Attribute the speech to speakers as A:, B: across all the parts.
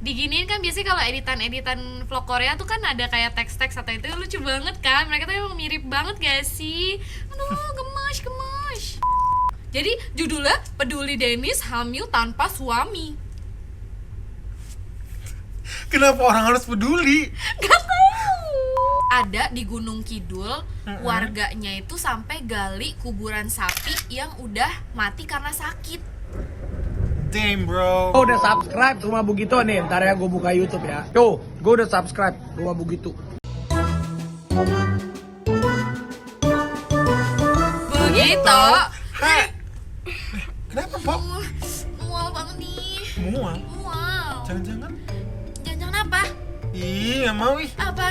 A: diginiin kan biasanya kalau editan vlog Korea tuh kan ada kayak teks-teks atau itu lucu banget kan. Mereka tuh emang mirip banget gak sih? Aduh, gemes. Jadi judulnya Peduli Dennis hamil tanpa suami.
B: Kenapa orang harus peduli?
A: Gak tahu. Ada di Gunung Kidul, warganya itu sampai gali kuburan sapi yang udah mati karena sakit.
B: Damn bro.
C: Gue udah subscribe Rumah Bugito nih, ntar ya gue buka YouTube ya. Tuh, gue udah subscribe Rumah Bugito.
A: Begitu.
B: Hai. Kenapa, Pop?
A: Mual banget nih.
B: Mual?
A: Mual.
B: Jangan-jangan?
A: Jangan apa?
B: Ih, gak mau ih.
A: Apa?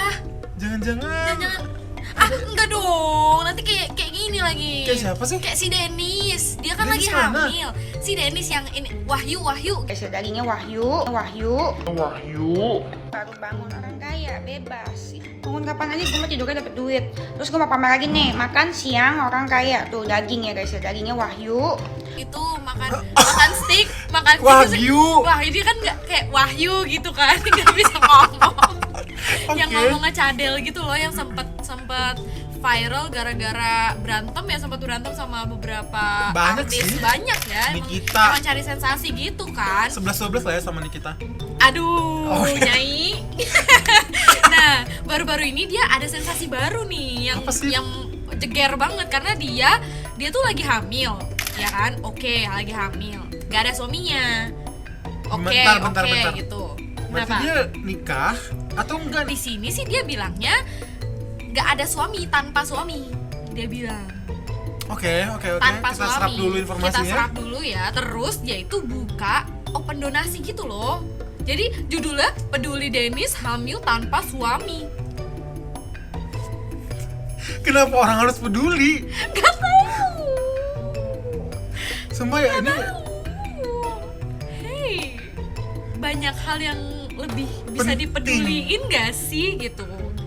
B: Jangan-jangan.
A: Jangan. Enggak dong. Nanti kayak gini lagi.
B: Kayak siapa sih?
A: Kayak si Dennis. Dia kan
B: Dennis
A: lagi
B: mana?
A: hamil. Si Dennis yang ini Wahyu.
D: Hasil dagingnya Wahyu. Baru bangun orang kaya, bebas. Bangun kapan aja gue mau tidurnya dapet duit. Terus gue mau pamer lagi nih, makan siang orang kaya. Tuh daging ya guys, dagingnya Wahyu.
A: Itu makan steak, makan steak
B: Wahyu.
A: Wah, ini kan nggak kayak Wahyu gitu kan, nggak bisa ngomong. Yang
B: Oke.
A: ngomongnya cadel gitu loh, yang sempet viral gara-gara sempat berantem sama beberapa
B: Banyak
A: artis.
B: sih.
A: Banyak ya,
B: Nikita.
A: emang cari sensasi gitu kan.
B: 11-12 lah ya sama Nikita.
A: Aduh,
B: Oh, iya.
A: Nyai. Nah, baru-baru ini dia ada sensasi baru nih
B: Apa sih?
A: yang jeger banget karena dia tuh lagi hamil, ya kan? Oke, lagi hamil. Gak ada suaminya. Oke,
B: Bentar.
A: gitu.
B: Berarti
A: Kenapa?
B: dia nikah atau enggak?
A: Di sini sih dia bilangnya gak ada suami, tanpa suami. Dia bilang
B: Oke.
A: tanpa
B: Kita
A: suami.
B: serap dulu
A: Kita
B: informasinya.
A: serap dulu ya. Terus dia itu buka open donasi gitu loh. Jadi judulnya Peduli Dennis hamil tanpa suami.
B: Kenapa orang harus peduli?
A: Gak tahu.
B: Sumpah ya, ini
A: Hey, banyak hal yang lebih bisa
B: Penting.
A: dipeduliin gak sih gitu.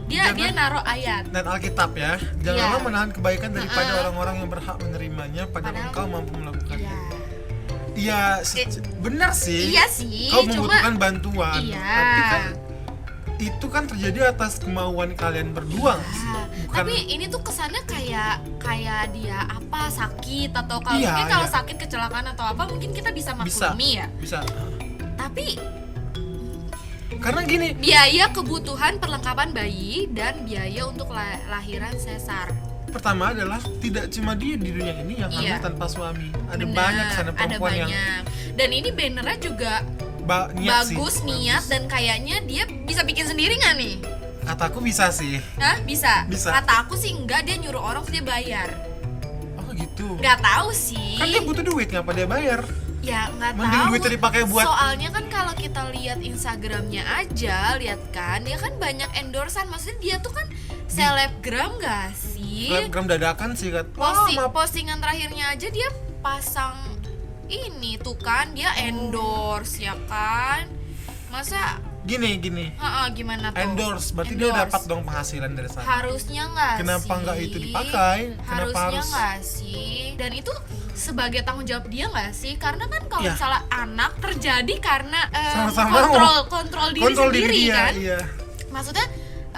A: Dia
B: Jangan-
A: naruh ayat.
B: dan Alkitab ya. Janganlah
A: Iya.
B: menahan kebaikan daripada orang-orang yang berhak menerimanya padahal
A: Padahal-
B: engkau mampu melakukannya.
A: Iya.
B: Iya, benar sih.
A: Iya sih,
B: Kau
A: cuma-
B: membutuhkan bantuan.
A: Iya.
B: Tapi kan itu kan terjadi atas kemauan kalian berdua nggak sih?
A: Ah,
B: Bukan.
A: tapi ini tuh kesannya kayak dia apa sakit atau kalau
B: Iya,
A: mungkin kalau
B: iya.
A: sakit kecelakaan atau apa mungkin kita bisa
B: bisa.
A: maklumi ya.
B: Bisa.
A: Tapi
B: Karena gini,
A: biaya kebutuhan perlengkapan bayi dan biaya untuk lahiran sesar.
B: pertama adalah tidak cuma dia di dunia ini yang hamil
A: Iya.
B: tanpa suami. Ada
A: Bener,
B: banyak sana
A: ada
B: perempuan yang
A: banyak. Dan ini bannernya juga
B: niat
A: bagus,
B: sih.
A: niat, dan kayaknya dia bisa bikin sendiri nggak nih?
B: Kataku bisa sih.
A: Hah? Bisa?
B: Bisa.
A: Kata aku sih enggak, dia nyuruh orang terus dia bayar.
B: Oh gitu.
A: Nggak tahu sih.
B: Kan dia butuh duit, ngapa dia bayar?
A: Ya nggak
B: Mending
A: tahu.
B: duitnya dipakai buat-
A: Soalnya kan kalau kita lihat Instagramnya aja, lihat kan dia kan banyak endorsean. Maksudnya dia tuh kan selebgram gak sih?
B: Selebgram dadakan sih kan. Wah, maaf.
A: Postingan terakhirnya aja dia pasang ini tuh kan dia endorse ya kan. Masa
B: Gini.
A: gimana tuh?
B: Endorse, berarti dia
A: Endorse.
B: dapat dong penghasilan dari sana.
A: Harusnya nggak sih?
B: Kenapa nggak itu dipakai? Kenapa
A: Harusnya
B: harus-
A: nggak sih? Dan itu sebagai tanggung jawab dia nggak sih? Karena kan kalau
B: Ya.
A: misalnya anak terjadi karena
B: Sama-sama
A: kontrol diri
B: kontrol
A: sendiri
B: diri dia,
A: kan?
B: iya.
A: Maksudnya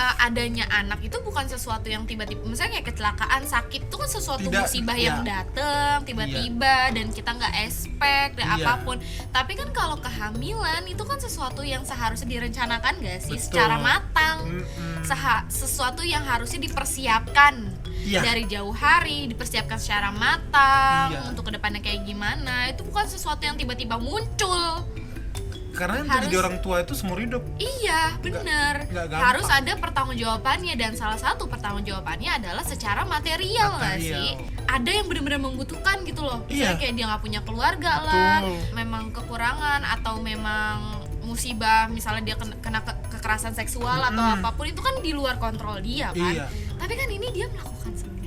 A: adanya anak itu bukan sesuatu yang tiba-tiba, misalnya kayak kecelakaan, sakit itu kan sesuatu
B: Tidak,
A: musibah
B: iya.
A: yang dateng tiba-tiba dan kita nggak expect dan
B: Iya.
A: apapun. Tapi kan kalau kehamilan itu kan sesuatu yang seharusnya direncanakan gak sih
B: Betul.
A: secara matang.
B: Mm-mm.
A: Sesuatu yang harusnya dipersiapkan
B: Iya.
A: dari jauh hari, dipersiapkan secara matang
B: Iya.
A: untuk kedepannya kayak gimana. Itu bukan sesuatu yang tiba-tiba muncul.
B: Karena yang
A: Harus-
B: jadi orang tua itu seumur hidup.
A: Iya, bener.
B: nggak gampang.
A: Harus ada pertanggungjawabannya, dan salah satu pertanggungjawabannya adalah secara material nggak
B: Material.
A: sih? Ada yang benar-benar membutuhkan gitu loh. Misalnya
B: Iya.
A: kayak dia nggak punya keluarga lah,
B: Betul.
A: memang kekurangan atau memang musibah, misalnya dia kena kekerasan seksual atau
B: Mm-mm.
A: apapun, itu kan di luar kontrol dia kan.
B: Iya.
A: Tapi kan ini dia melakukan sendiri.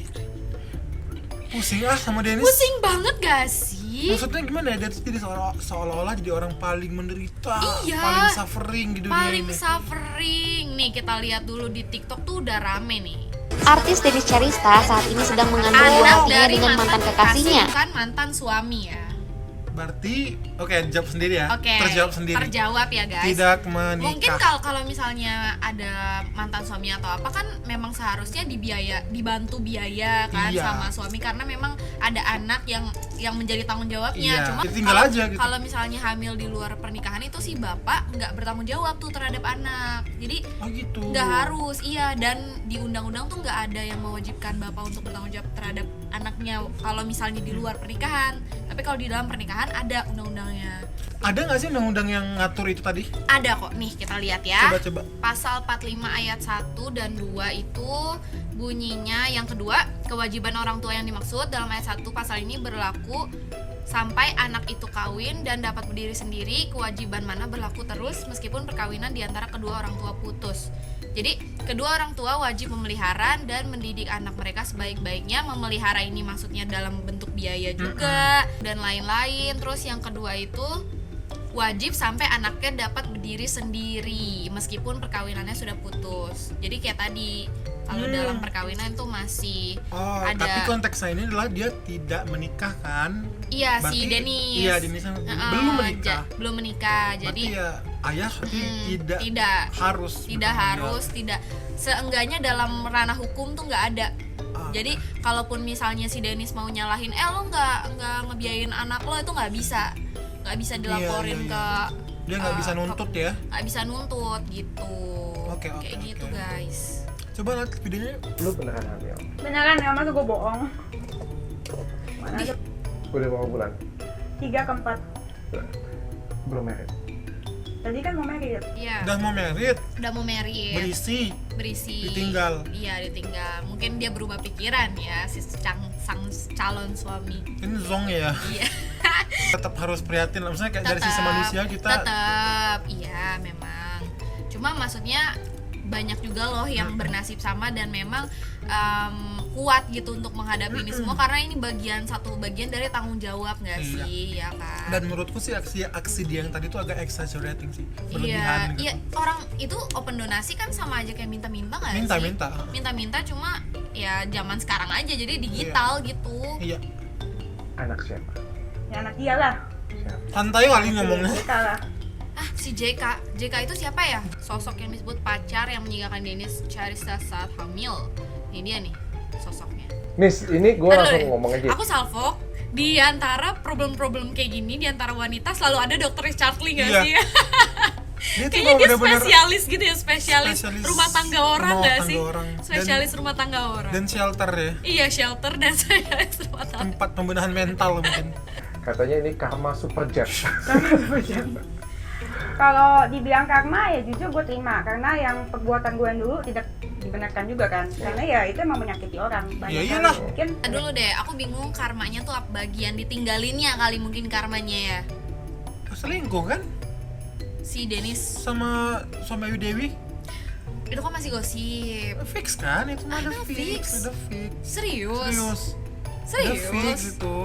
B: Pusing sama Dennis.
A: Pusing banget gak sih?
B: Maksudnya gimana ya, dia tuh jadi seolah-olah jadi orang paling menderita,
A: Iya.
B: paling suffering di dunia
A: Paling
B: ini.
A: suffering. Nih kita lihat dulu di TikTok tuh udah rame nih.
E: Artis Dennis Cherista saat ini sedang mengandung buah
A: Anak
E: hatinya
A: dari
E: dengan mantan kekasihnya.
A: bukan mantan suami ya.
B: Berarti jawab sendiri ya.
A: Oke.
B: Terjawab sendiri.
A: Terjawab ya guys.
B: Tidak menikah.
A: Mungkin kalau misalnya ada mantan suami atau apa kan memang seharusnya dibantu biaya kan
B: Iya.
A: sama suami karena memang ada anak yang menjadi tanggung jawabnya.
B: Iya,
A: Cuma
B: ditinggal aja gitu.
A: kalau misalnya hamil di luar pernikahan itu si bapak nggak bertanggung jawab tuh terhadap anak. Jadi
B: Oh gitu.
A: nggak harus, iya, dan di undang-undang tuh nggak ada yang mewajibkan bapak untuk bertanggung jawab terhadap anaknya kalau misalnya di luar pernikahan. Tapi kalau di dalam pernikahan ada undang-undangnya.
B: Ada nggak sih undang-undang yang ngatur itu tadi?
A: Ada kok, nih kita lihat ya.
B: Coba.
A: Pasal 45 ayat 1 dan 2 itu bunyinya yang kedua, kewajiban orang tua yang dimaksud dalam ayat 1 pasal ini berlaku sampai anak itu kawin dan dapat berdiri sendiri. Kewajiban mana berlaku terus meskipun perkawinan diantara kedua orang tua putus. Jadi kedua orang tua wajib memelihara dan mendidik anak mereka sebaik-baiknya. Memelihara ini maksudnya dalam bentuk biaya juga dan lain-lain. Terus yang kedua itu wajib sampai anaknya dapat berdiri sendiri meskipun perkawinannya sudah putus. Jadi kayak tadi kalau dalam perkawinan tuh masih ada.
B: Tapi konteksnya ini adalah dia tidak menikah kan?
A: Iya,
B: Berarti,
A: si Denis.
B: Iya, Denis belum menikah.
A: Belum menikah.
B: Berarti
A: Jadi
B: ya ayah
A: tidak
B: harus.
A: Tidak. Seenggaknya dalam ranah hukum tuh nggak ada. Jadi kalaupun misalnya si Denis mau nyalahin, lo nggak ngebiayain anak lo, itu nggak bisa dilaporin
B: Iya.
A: ke.
B: Dia nggak bisa nuntut ya?
A: Nggak bisa nuntut gitu.
B: Oke,
A: Kayak gitu
B: oke.
A: guys.
B: Coba lihat videonya.
E: Lu beneran hamil?
D: Beneran ya, masa gue bohong. Mana ada
E: Udah berapa bulan?
D: 3 ke 4.
E: Belum married?
D: Tadi kan mau married.
A: Iya.
B: Udah mau merit,
A: Udah mau married.
B: berisi, ditinggal.
A: Iya, ditinggal. Mungkin dia berubah pikiran ya si sang calon suami.
B: Ini zong ya.
A: Iya.
B: Tetap harus prihatin. Maksudnya kayak dari sisi manusia kita.
A: tetap iya memang, cuma maksudnya banyak juga loh yang bernasib sama dan memang kuat gitu untuk menghadapi ini semua karena ini satu bagian dari tanggung jawab nggak
B: Iya.
A: sih ya kan.
B: Dan menurutku sih aksi dia yang tadi tuh agak exaggerating sih,
A: Iya,
B: berlebihan gitu.
A: iya, orang itu open donasi kan sama aja kayak minta-minta nggak sih? Minta-minta cuma ya zaman sekarang aja jadi digital gitu.
B: Iya.
E: Anak siapa?
D: Ya anak dia lah.
E: Siapa?
B: Santai kali ngomongnya.
D: Kita lah.
A: Si JK itu siapa ya? Sosok yang disebut pacar yang meninggalkan Denis Charissa saat hamil. Ini dia nih sosoknya.
E: Nis, ini gue
A: Aduh,
E: langsung ngomong aja.
A: Aku salfok, di antara problem-problem kayak gini, di antara wanita selalu ada dokter Richard Lee nggak
B: Iya.
A: sih?
B: Dia tuh
A: Kayaknya dia
B: bener-bener
A: spesialis gitu ya, spesialis rumah tangga orang nggak sih?
B: orang.
A: Spesialis rumah tangga orang.
B: Dan shelter ya.
A: Iya, shelter dan spesialis rumah tangga.
B: Tempat pembenahan mental mungkin.
E: Katanya ini karma super jet.
D: Kalau dibilang karma ya jujur gue terima karena yang perbuatan gue yang dulu tidak dibenarkan juga kan. Karena ya itu emang menyakiti orang. Banyak
B: Ya
D: kali.
B: iyalah.
D: Mungkin
A: Dulu deh, aku bingung karmanya tuh apa bagian ditinggalinnya kali mungkin karmanya ya.
B: Selingkuh kan
A: Si Denis
B: sama Ayu Dewi?
A: itu kan masih gosip.
B: Fix kan itu mah udah
A: Udah
B: fix.
A: fix.
B: Udah fix.
A: Serius?
B: Udah
A: Serius?
B: fix itu.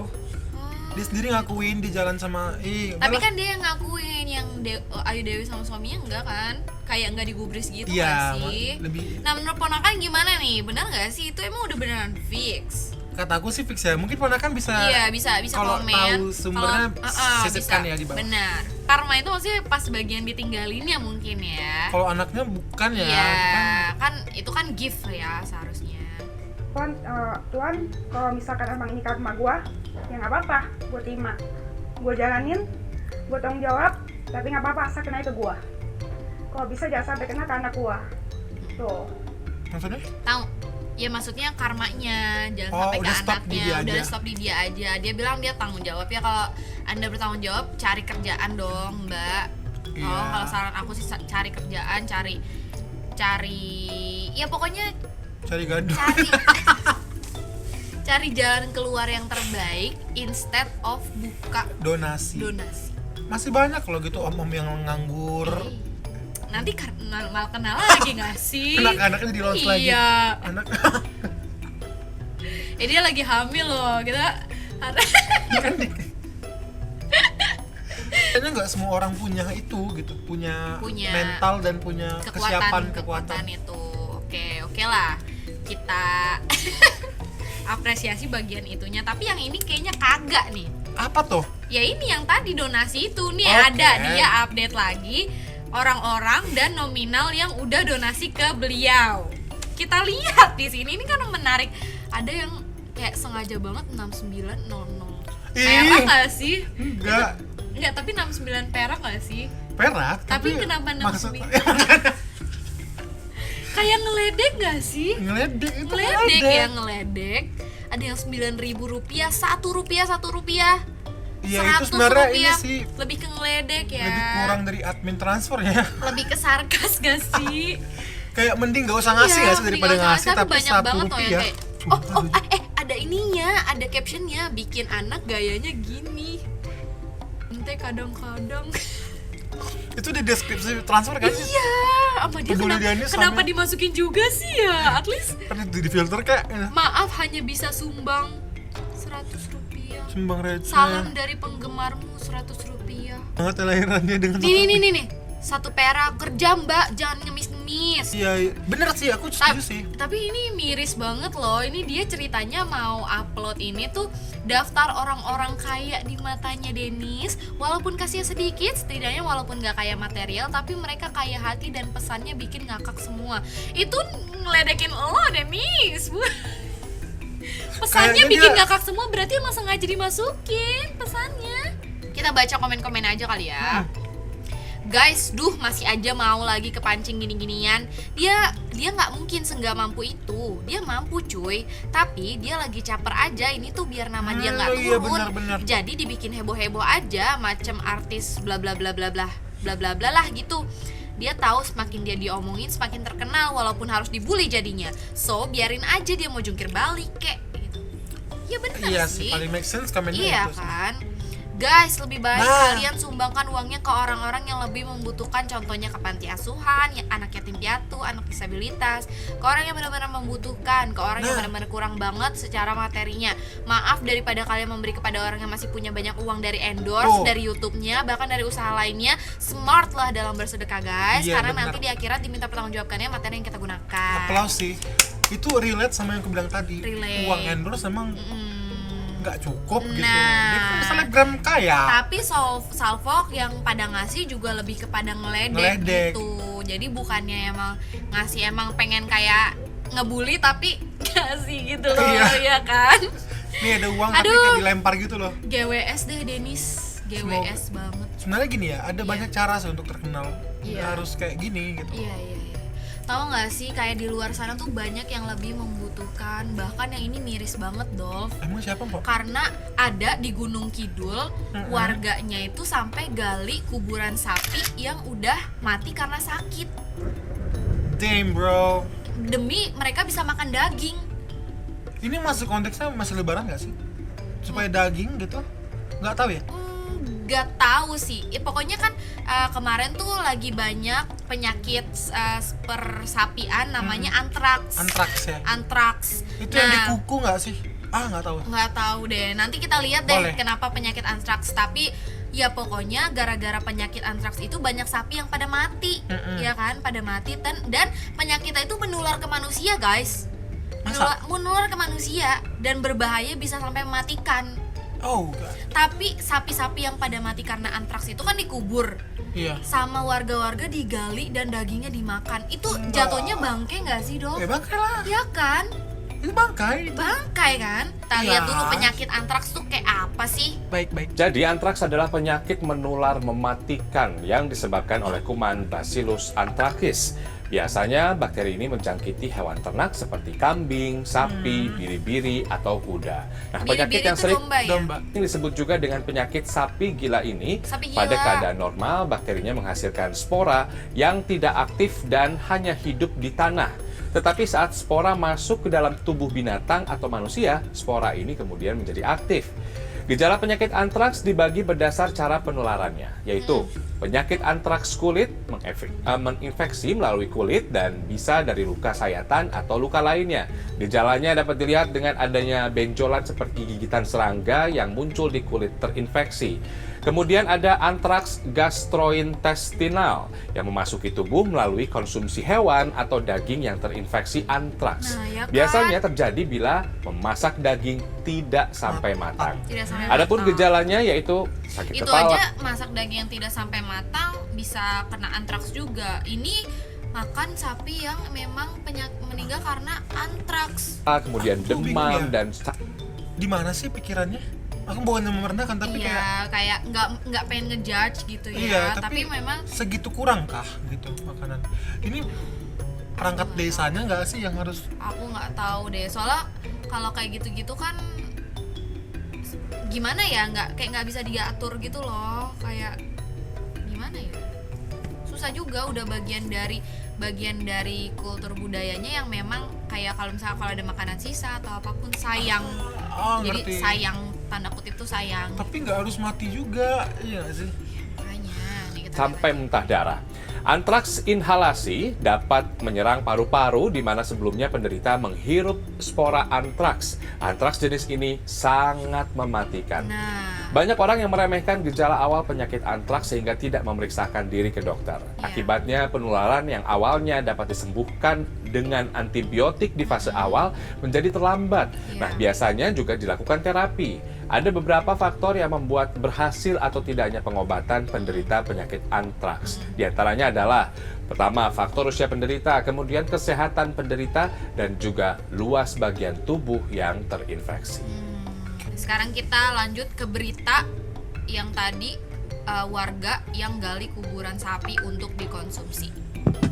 B: Dia sendiri ngakuin di jalan sama
A: Tapi kan dia yang ngakuin yang Ayu Dewi sama suaminya enggak kan? Kayak enggak digubris gitu
B: iya,
A: nggak sih?
B: lebih
A: Nah menurut ponakan gimana nih? Benar nggak sih itu emang udah beneran fix?
B: kata aku sih fix ya. Mungkin ponakan bisa
A: Iya bisa
B: kalau
A: komen.
B: tahu sumbernya sisipkan
A: bisa.
B: ya di bawah.
A: Benar. Karma itu maksudnya pas bagian ditinggalinnya mungkin ya.
B: Kalau anaknya bukan ya.
A: Iya
B: itu
A: kan itu kan gift ya seharusnya.
D: Tuhan kalau misalkan emang ini karma gue ya nggak apa-apa, gue terima, gue jalanin, gue tanggung jawab, tapi nggak apa-apa asal kena ke gue. Kalau bisa jangan sampai kena ke anak gue. Tuh.
B: maksudnya?
A: Tahu? Ya maksudnya karmanya jangan sampai ke
B: udah stop di
A: anaknya.
B: dia
A: Udah
B: aja. Oh,
A: stop di dia aja. Dia bilang dia tanggung jawab ya, kalau Anda bertanggung jawab cari kerjaan dong, Mbak.
B: Iya.
A: Kalau saran aku sih cari kerjaan, cari ya pokoknya
B: Cari gaduh.
A: cari jalan keluar yang terbaik instead of buka
B: Donasi. Masih banyak loh gitu om-om yang nganggur.
A: Nanti malah kenal lagi nggak sih?
B: Anak-anaknya jadi launch lagi.
A: Iya.
B: Anak
A: Dia lagi hamil loh, kita
B: kan kayaknya nggak semua orang punya itu gitu, punya mental dan punya kesiapan
A: kekuatan itu. Oke lah, kita apresiasi bagian itunya. Tapi yang ini kayaknya kagak nih.
B: Apa tuh?
A: Ya ini yang tadi donasi itu nih
B: Oke.
A: ada dia update lagi orang-orang dan nominal yang udah donasi ke beliau. Kita lihat di sini ini kan menarik. Ada yang kayak sengaja banget 6900. Perak nggak sih? Enggak, tapi 69 perak nggak sih?
B: Perak.
A: Tapi kenapa
B: maksud
A: 69? Kayak ngeledek nggak sih?
B: ngeledek itu
A: Ngeledek ya, ngeledek. Ada yang 9.000 rupiah, satu rupiah.
B: Iya, itu sebenarnya ini sih
A: lebih ke ngeledek ya.
B: lebih kurang dari admin transfer ya.
A: Lebih ke sarkas gak sih?
B: Kayak mending gak usah ngasih ya sih daripada
A: mending
B: ngasih tapi
A: banyak
B: satu
A: banget loh yang
B: rupiah.
A: kayak ada ininya, ada captionnya, bikin anak gayanya gini. Ente kadang-kadang
B: Itu di deskripsi transfer kan?
A: iya, apa dia
B: Peduli
A: kenapa,
B: dia ini
A: kenapa
B: sampai-
A: dimasukin juga sih ya? At least
B: Kan itu di filter kayak
A: maaf hanya bisa sumbang 100 rupiah.
B: sumbang receh.
A: Salam dari penggemarmu 100 rupiah.
B: Banget lahirannya dengan
A: Nih, 1 perak, kerja mbak, jangan ngemis-ngemis.
B: Iya, bener sih, aku setuju sih.
A: Tapi ini miris banget loh. Ini dia ceritanya mau upload ini tuh daftar orang-orang kaya di matanya Denis. Walaupun kasih sedikit, setidaknya walaupun gak kaya material, tapi mereka kaya hati dan pesannya bikin ngakak semua. Itu ngeledekin lo Denis. Pesannya
B: Kayaknya
A: bikin
B: dia-
A: ngakak semua, berarti emang sengaja dimasukin pesannya. Kita baca komen-komen aja kali ya. Guys, masih aja mau lagi kepancing gini-ginian. Dia nggak mungkin senggak mampu itu. Dia mampu cuy, tapi dia lagi caper aja. Ini tuh biar nama dia nggak turun.
B: Iya, benar-benar.
A: Jadi dibikin heboh-heboh aja, macem artis bla bla bla bla bla bla bla bla lah gitu. Dia tahu semakin dia diomongin semakin terkenal, walaupun harus dibully jadinya. So biarin aja dia mau jungkir balik kek gitu. Ya benar
B: Iya
A: sih.
B: sih, paling make sense komennya
A: Iya
B: itu sih.
A: kan. Guys, lebih baik
B: Nah.
A: kalian sumbangkan uangnya ke orang-orang yang lebih membutuhkan. Contohnya ke panti asuhan, yang anak yatim piatu, anak disabilitas, ke orang yang benar-benar membutuhkan, ke orang yang
B: Nah.
A: benar-benar kurang banget secara materinya. Maaf, daripada kalian memberi kepada orang yang masih punya banyak uang dari endorse,
B: Tuh.
A: dari YouTube-nya, bahkan dari usaha lainnya. Smart lah dalam bersedekah guys,
B: Iya,
A: karena
B: benar.
A: nanti di akhirat diminta pertanggungjawabkannya materi yang kita gunakan.
B: Applause sih. Itu relate sama yang aku bilang tadi.
A: Relate.
B: Uang endorse emang nggak cukup gitu.
A: Nah.
B: Dia kan selebgram kaya.
A: Tapi Salvo yang pada ngasih juga lebih kepada ngeledek
B: Ngeledek.
A: gitu. Jadi bukannya emang ngasih emang pengen kayak ngebully tapi ngasih gitu loh,
B: Iya.
A: ya kan?
B: Nih ada uang tapi
A: Aduh.
B: kayak dilempar gitu loh.
A: GWS deh Denis, GWS banget.
B: Sebenarnya gini ya, ada
A: Iya.
B: banyak cara sih untuk terkenal.
A: Iya.
B: Nggak harus kayak gini gitu.
A: Iya. Tahu nggak sih kayak di luar sana tuh banyak yang lebih membutuhkan. Bahkan yang ini miris banget, Dolf.
B: Emang siapa, Mbak?
A: Karena ada di Gunung Kidul, warganya itu sampai gali kuburan sapi yang udah mati karena sakit.
B: Damn, bro.
A: Demi mereka bisa makan daging.
B: Ini masuk konteksnya masih lebaran nggak sih? Supaya daging gitu? Nggak tahu ya?
A: Gak tahu sih. Pokoknya kan kemarin tuh lagi banyak penyakit persapian namanya antraks.
B: Antraks ya?
A: Antraks.
B: Itu yang di kuku nggak sih? Nggak tahu.
A: Nggak tahu deh. Nanti kita lihat deh
B: Boleh.
A: kenapa penyakit antraks. Tapi ya pokoknya gara-gara penyakit antraks itu banyak sapi yang pada mati, ya kan? Pada mati dan penyakitnya itu menular ke manusia, guys. Menular ke manusia dan berbahaya, bisa sampai mematikan.
B: Oh, God.
A: Tapi sapi-sapi yang pada mati karena antraks itu kan dikubur
B: Iya.
A: sama warga-warga, digali dan dagingnya dimakan. Itu jatuhnya bangke nggak sih, Dok?
B: Bangkai lah.
A: Ya kan?
B: Itu bangkai.
A: Bangkai kan? Kita
B: Iya.
A: lihat dulu penyakit antraks tuh kayak apa sih?
B: Baik.
F: Jadi antraks adalah penyakit menular mematikan yang disebabkan oleh kuman Bacillus anthracus. Biasanya bakteri ini menjangkiti hewan ternak seperti kambing, sapi, biri-biri, atau kuda. Nah, penyakit
A: Biri-biri
F: yang
A: itu
F: sering
A: domba ya?
B: Domba.
F: ini disebut juga dengan penyakit sapi gila ini.
A: Sapi gila.
F: Pada keadaan normal, bakterinya menghasilkan spora yang tidak aktif dan hanya hidup di tanah. Tetapi saat spora masuk ke dalam tubuh binatang atau manusia, spora ini kemudian menjadi aktif. Gejala penyakit antraks dibagi berdasar cara penularannya, yaitu penyakit antraks kulit menginfeksi melalui kulit dan bisa dari luka sayatan atau luka lainnya. Gejalanya dapat dilihat dengan adanya benjolan seperti gigitan serangga yang muncul di kulit terinfeksi. Kemudian ada antraks gastrointestinal yang memasuki tubuh melalui konsumsi hewan atau daging yang terinfeksi antraks.
A: Nah, ya kan?
F: Biasanya terjadi bila memasak daging tidak sampai matang.
A: Tidak sampai
F: Adapun
A: matang.
F: gejalanya yaitu sakit
A: Itu
F: kepala.
A: aja masak daging yang tidak sampai matang bisa kena antraks juga. Ini makan sapi yang memang meninggal karena antraks.
F: Kemudian
B: Aku bingung
F: demam
B: ya.
F: dan
B: Di mana sih pikirannya? Aku bukan merendahkan tapi
A: Iya, kayak nggak pengen ngejudge gitu ya.
B: iya,
A: tapi memang
B: segitu kurang kah gitu makanan. Ini perangkat desanya nggak sih yang harus
A: aku nggak tahu deh. Soalnya kalau kayak gitu-gitu kan gimana ya, nggak bisa diatur gitu loh. Kayak gimana ya? Susah juga, udah bagian dari kultur budayanya yang memang kayak kalau misalnya kalau ada makanan sisa atau apapun sayang. Jadi
B: ngerti.
A: sayang, tanda kutip tuh sayang.
B: Tapi nggak harus mati juga, iya nggak sih?
A: Makanya nih kita
F: sampai muntah darah. Antraks inhalasi dapat menyerang paru-paru di mana sebelumnya penderita menghirup spora antraks. Antraks jenis ini sangat mematikan.
A: Nah,
F: Banyak orang yang meremehkan gejala awal penyakit antraks sehingga tidak memeriksakan diri ke dokter.
A: Iya.
F: Akibatnya penularan yang awalnya dapat disembuhkan dengan antibiotik di fase awal menjadi terlambat.
A: Iya.
F: Nah, biasanya juga dilakukan terapi. Ada beberapa faktor yang membuat berhasil atau tidaknya pengobatan penderita penyakit antraks. Di antaranya adalah pertama, faktor usia penderita, kemudian kesehatan penderita, dan juga luas bagian tubuh yang terinfeksi.
A: sekarang kita lanjut ke berita yang tadi, warga yang gali kuburan sapi untuk dikonsumsi.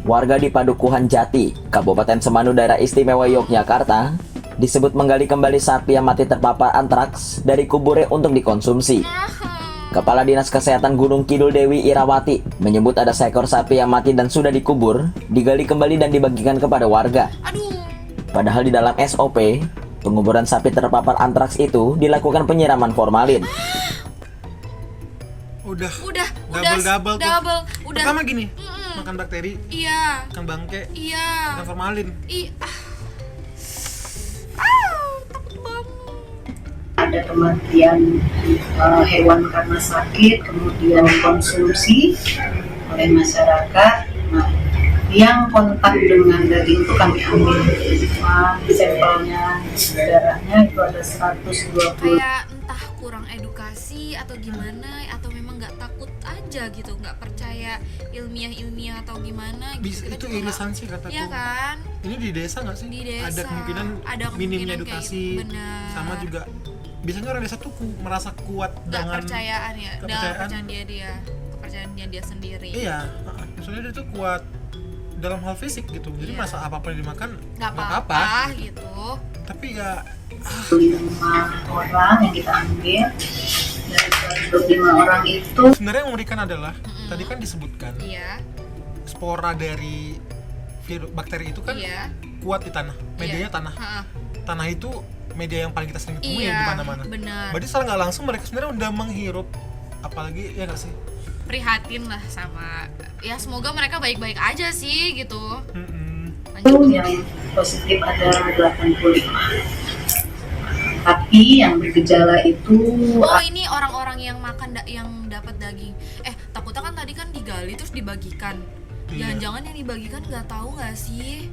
G: Warga di Padukuhan Jati, Kabupaten Semanu, Daerah Istimewa Yogyakarta, disebut menggali kembali sapi yang mati terpapar antraks dari kuburnya untuk dikonsumsi. Kepala Dinas Kesehatan Gunung Kidul Dewi Irawati menyebut ada seekor sapi yang mati dan sudah dikubur, digali kembali dan dibagikan kepada warga.
A: Aduh,
G: Padahal di dalam SOP, penguburan sapi terpapar antraks itu dilakukan penyiraman formalin.
B: Udah
A: double, udah.
B: Pertama gini, makan bakteri,
A: Iya,
B: makan bangke,
A: iya.
B: makan formalin.
A: Takut banget.
H: Ada kematian hewan karena sakit, kemudian konsumsi oleh masyarakat. Nah, yang kontak dengan daging itu kami ambil sampelnya, darahnya itu ada 120.
A: Kayak entah kurang edukasi atau gimana, atau memang nggak takut aja gitu, nggak percaya ilmiah atau gimana gitu.
B: Bisa,
A: Kita
B: itu
A: juga
B: irisan
A: nggak-
B: sih kataku.
A: Iya kan?
B: Ini di desa nggak sih?
A: Di desa.
B: Ada kemungkinan
A: Ada
B: minimnya
A: kemungkinan kayak
B: edukasi.
A: gitu, benar.
B: Sama juga biasanya orang desa tuh merasa kuat
A: Nggak
B: dengan
A: kepercayaan ya, dengan
B: kepercayaan.
A: kepercayaan dia sendiri.
B: Iya, maksudnya dia tuh kuat dalam hal fisik gitu. Jadi
A: Iya.
B: masa apapun yang dimakan
A: Nggak apa-apa gitu.
B: Tapi ya
H: 5 orang yang kita ambil, dari 25 orang itu
B: sebenarnya yang mengerikan adalah tadi kan disebutkan
A: Iya,
B: spora dari virus bakteri itu kan
A: iya.
B: kuat di tanah. Medianya
A: Iya.
B: tanah.
A: Ha-ha.
B: Tanah itu media yang paling kita sering temui
A: Iya,
B: di mana-mana.
A: benar.
B: Berarti secara nggak langsung mereka sebenarnya udah menghirup, apalagi ya nggak sih?
A: Prihatin lah sama, ya semoga mereka baik-baik aja sih gitu.
B: Mm-mm.
H: yang positif ada 85. Tapi yang bergejala itu
A: Oh, ini orang-orang yang makan yang dapat daging. Takutnya kan tadi kan digali terus dibagikan.
B: Iya.
A: Jangan-jangan yang dibagikan nggak tahu nggak sih?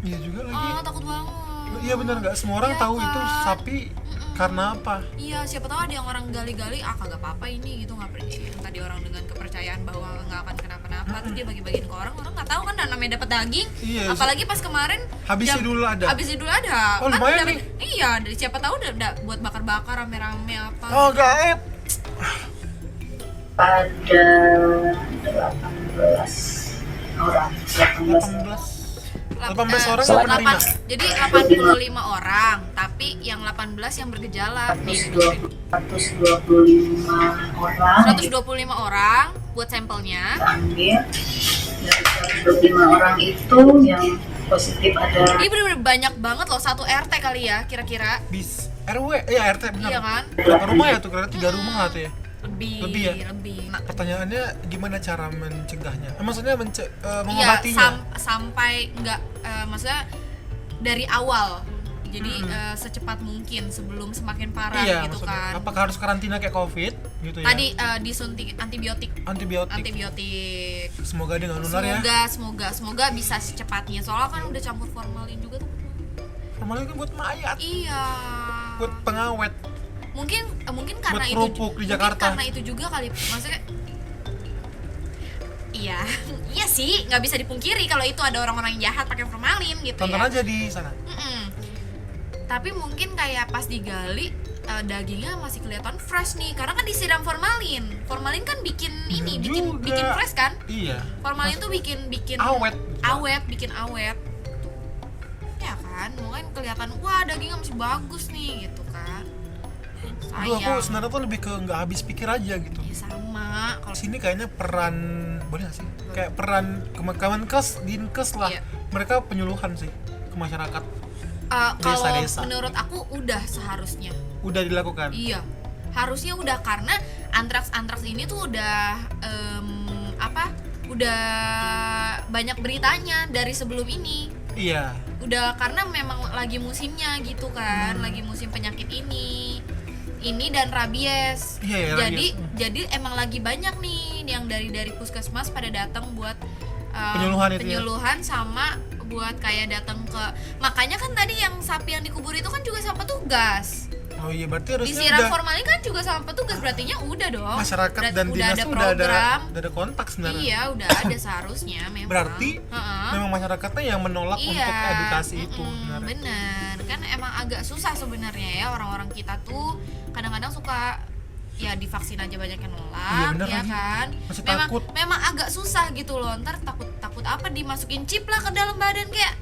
B: Iya juga lagi.
A: Takut banget.
B: Iya benar, nggak semua orang
A: Iya
B: tahu itu
A: kan?
B: sapi karena apa.
A: Iya, siapa tahu ada yang orang gali-gali, kagak apa-apa ini gitu, nggak percaya. Yang tadi orang dengan kepercayaan bahwa nggak akan kenapa-napa, terus dia bagi-bagiin ke orang nggak tahu kan, dan namanya dapat daging.
B: Iya,
A: Apalagi pas kemarin
B: habisnya dulu ada.
A: Habisnya dulu ada.
B: Oh, lumayan
A: dapet-
B: nih.
A: Iya, dari siapa tahu udah buat bakar-bakar rame-rame apa.
B: Oh gaib.
H: pada 18 orang,
B: 18 orang yang
G: Selain-
B: penerima.
A: Jadi 85 orang, tapi yang 18 yang bergejala.
H: 125 orang
A: 125 orang buat sampelnya.
H: kita ambil. Dari 125 orang itu yang positif ada
A: Ini bener-bener banyak banget loh, satu RT kali ya kira-kira.
B: Bis RW, ya RT benar.
A: Iya kan?
B: Berapa rumah ya tuh? Kira 3 rumah lah tuh ya.
A: Lebih
B: ya?
A: lebih. Nah,
B: Pertanyaannya gimana cara mencegahnya? Maksudnya
A: iya,
B: mengobatinya?
A: sampai nggak, maksudnya dari awal. Jadi secepat mungkin sebelum semakin parah
B: Iya,
A: gitu
B: maksudnya,
A: kan.
B: apakah harus karantina kayak COVID gitu ya?
A: Tadi disuntik antibiotik.
B: Semoga dia nggak nular ya.
A: Semoga bisa secepatnya. Soalnya kan udah campur formalin juga tuh.
B: Formalin kan buat mayat,
A: Iya.
B: buat pengawet.
A: Mungkin karena
B: Buat
A: itu
B: kerupuk di Jakarta.
A: Karena itu juga kali, maksudnya iya iya sih, nggak bisa dipungkiri kalau itu ada orang-orang yang jahat pakai formalin gitu.
B: Tonton
A: ya
B: aja di sana.
A: Tapi mungkin kayak pas digali dagingnya masih kelihatan fresh nih, karena kan disiram formalin. Formalin kan bikin ini,
B: Juga.
A: bikin fresh kan?
B: Iya.
A: Formalin tuh bikin
B: Awet.
A: bikin awet. Ya kan, mungkin kelihatan wah dagingnya masih bagus nih gitu kan.
B: Aduh, aku sebenarnya tuh lebih ke nggak habis pikir aja gitu.
A: Ya sama. Kalau
B: Sini kayaknya peran, boleh nggak sih? Kayak peran Kemenkes, Dinkes lah.
A: Iya.
B: Mereka penyuluhan sih ke masyarakat.
A: kalau
B: Desa-desa.
A: menurut aku udah seharusnya.
B: Udah dilakukan.
A: Iya, harusnya udah, karena antraks ini tuh udah udah banyak beritanya dari sebelum ini.
B: Iya.
A: Udah, karena memang lagi musimnya gitu kan, lagi musim penyakit ini dan rabies.
B: Iya, ya,
A: Jadi emang lagi banyak nih yang dari puskesmas pada datang buat
B: Penyuluhan itu ya?
A: sama buat kayak datang ke, makanya kan tadi yang sapi yang dikubur itu kan juga sama petugas.
B: Oh iya, berarti harusnya
A: Disiram
B: udah
A: formalin kan juga sama petugas, berartinya udah dong.
B: masyarakat dan
A: udah
B: dinas
A: ada
B: tuh
A: program.
B: udah ada kontak sebenarnya.
A: Iya, udah ada seharusnya memang.
B: Berarti
A: Heeh.
B: memang masyarakatnya yang menolak
A: Iya,
B: untuk edukasi itu sebenarnya.
A: bener kan, emang agak susah sebenarnya ya, orang-orang kita tuh kadang-kadang suka ya divaksin aja banyak yang nolak.
B: Iya, bener
A: ya
B: lagi.
A: kan,
B: Masih
A: memang
B: takut.
A: memang agak susah gitu loh, ntar takut apa dimasukin chip lah ke dalam badan, kayak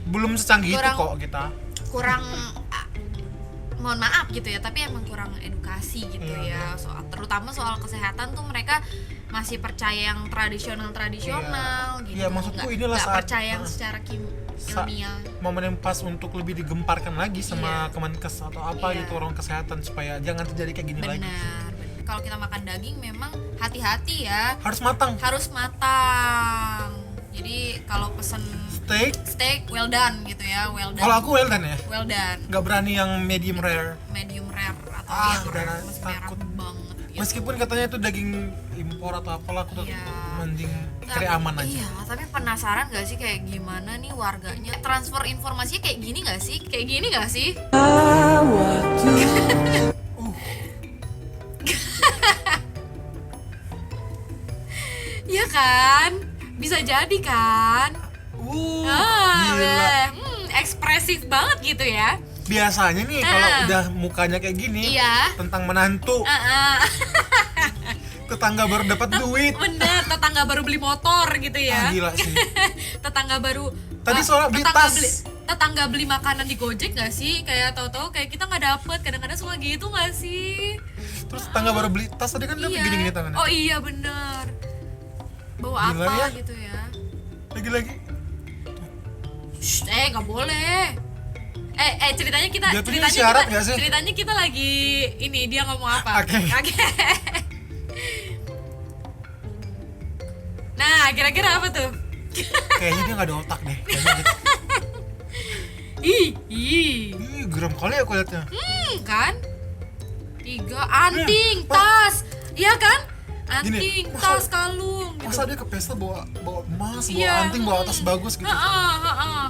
B: Belum secanggih
A: Kurang-
B: itu kok kita.
A: kurang mohon maaf gitu ya, tapi emang kurang edukasi gitu
B: Iya,
A: ya, terutama soal kesehatan tuh mereka masih percaya yang tradisional gitu.
B: Iya, maksudku inilah
A: nggak
B: saat-
A: percaya yang secara ilmiah.
B: Momen yang pas untuk lebih digemparkan lagi sama
A: Iya.
B: Kemenkes atau apa
A: Iya.
B: gitu, orang kesehatan, supaya jangan terjadi kayak gini lagi.
A: Benar. Kalau kita makan daging memang hati-hati ya,
B: Harus matang.
A: harus matang. Jadi kalau pesen steak well done gitu ya, well done.
B: Kalau aku well done ya,
A: well done,
B: nggak berani yang medium rare.
A: medium rare atau yang
B: udah
A: rare masih merah
B: takut.
A: banget gitu.
B: Meskipun katanya itu daging impor atau apalah, aku tetap
A: Iya.
B: mending cari aman aja.
A: Iya, tapi penasaran gak sih kayak gimana nih warganya transfer informasinya kayak gini gak sih? Kayak gini gak sih? Iya kan? Bisa jadi kan?
B: Gila.
A: Ekspresif banget gitu ya.
B: Biasanya nih kalau udah mukanya kayak gini,
A: Iya.
B: tentang menantu, tetangga baru dapat duit.
A: Bener, tetangga baru beli motor gitu ya.
B: Gila sih.
A: Tetangga baru
B: Tadi soalnya beli tas.
A: tetangga beli makanan di Gojek gak sih? Kayak tahu-tahu kayak kita nggak dapet, kadang-kadang suka gitu gak sih?
B: Terus tetangga baru beli tas, tadi kan dia gini-gini tangannya.
A: Oh iya bener. Bawa
B: Gila
A: apa
B: ya.
A: gitu ya?
B: Lagi-lagi.
A: Shh, nggak boleh. Ceritanya kita
B: Jatuhnya syarat nggak sih?
A: ceritanya kita lagi ini, dia ngomong apa?
B: Oke.
A: Nah, kira-kira apa tuh?
B: Kayaknya dia nggak ada otak deh. Kayaknya gitu.
A: Ih,
B: Ih, geram kali aku liatnya.
A: kan? 3 anting, tas. Iya kan?
B: Gini,
A: Anting,
B: masa-
A: tas, kalung gitu.
B: Masa dia ke pesta bawa emas, bawa
A: Iya.
B: anting, bawa tas bagus gitu.
A: Heeh.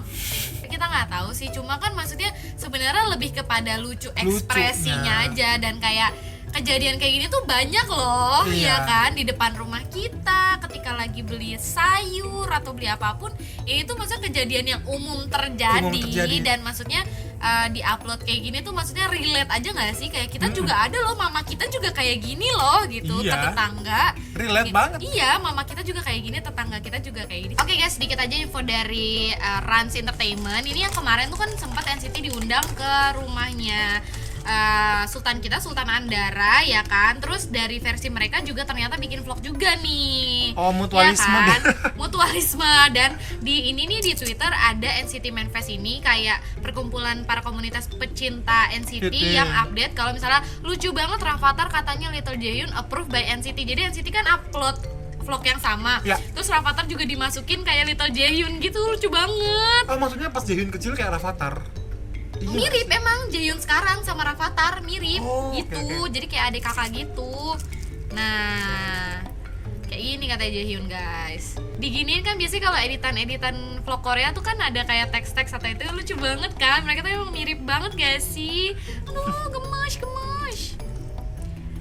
A: Kita nggak tahu sih, cuma kan maksudnya sebenarnya lebih kepada lucu ekspresinya
B: Lucunya.
A: aja, dan kayak kejadian kayak gini tuh banyak loh.
B: Iya.
A: Ya kan, di depan rumah kita ketika lagi beli sayur atau beli apapun, ini tuh maksudnya kejadian yang umum terjadi. Dan maksudnya di-upload kayak gini tuh maksudnya relate aja nggak sih, kayak kita juga ada loh, mama kita juga kayak gini loh gitu.
B: Iya.
A: Ke tetangga
B: Relate banget.
A: Iya, mama kita juga kayak gini, tetangga kita juga kayak gini. Oke guys, sedikit aja info dari Rans Entertainment. Ini yang kemarin tuh kan sempat NCT diundang ke rumahnya Sultan kita, Sultan Andara ya kan. Terus dari versi mereka juga ternyata bikin vlog juga nih.
B: Oh, mutualisme
A: ya kan?
B: deh.
A: Mutualisme. Dan di ini nih di Twitter ada NCT Manifest ini, kayak perkumpulan para komunitas pecinta NCT yang update kalau misalnya lucu banget Rafathar katanya Little Jaehyun approved by NCT. Jadi NCT kan upload vlog yang sama.
B: Ya.
A: Terus Rafathar juga dimasukin kayak Little Jaehyun gitu, lucu banget.
B: Oh, maksudnya pas Jaehyun kecil kayak Rafathar. Iya.
A: Mirip emang Jaehyun sekarang sama Rafathar mirip
B: Oh,
A: gitu.
B: oke.
A: Jadi kayak adik kakak gitu. Nah, kayak gini katanya Jaehyun guys. Diginiin kan biasanya kalau editan vlog Korea tuh kan ada kayak teks-teks atau itu lucu banget kan. Mereka tuh emang mirip banget gak sih? Aduh, gemes.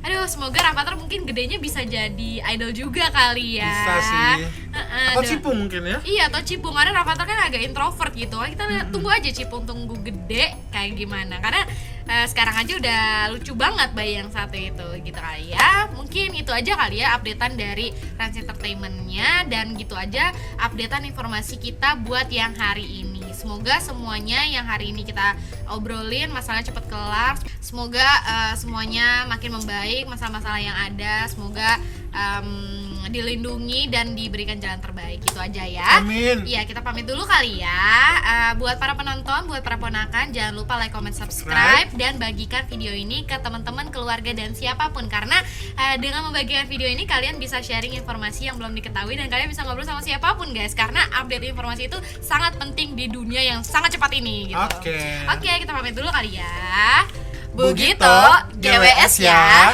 A: Aduh, semoga Rafathar mungkin gedenya bisa jadi idol juga kali ya.
B: Bisa sih. Atau
A: Aduh.
B: Cipung mungkin ya.
A: Iya, atau Cipung, karena Rafathar kan agak introvert gitu. Kita tunggu aja Cipung tunggu gede kayak gimana. Karena sekarang aja udah lucu banget bayi yang satu itu gitu kali ya. Mungkin itu aja kali ya updatean dari Trans Entertainment-nya. Dan gitu aja updatean informasi kita buat yang hari ini. Semoga semuanya yang hari ini kita obrolin masalahnya cepet kelar. Semoga semuanya makin membaik masalah-masalah yang ada. Semoga dilindungi dan diberikan jalan terbaik. Itu aja ya.
B: Amin.
A: Iya, kita pamit dulu kali ya. Buat para penonton, buat para ponakan, jangan lupa like, comment, subscribe dan bagikan video ini ke teman-teman, keluarga dan siapapun, karena dengan membagikan video ini kalian bisa sharing informasi yang belum diketahui dan kalian bisa ngobrol sama siapapun guys, karena update informasi itu sangat penting di dunia yang sangat cepat ini gitu. Oke, kita pamit dulu kali ya. Begitu, GWS ya.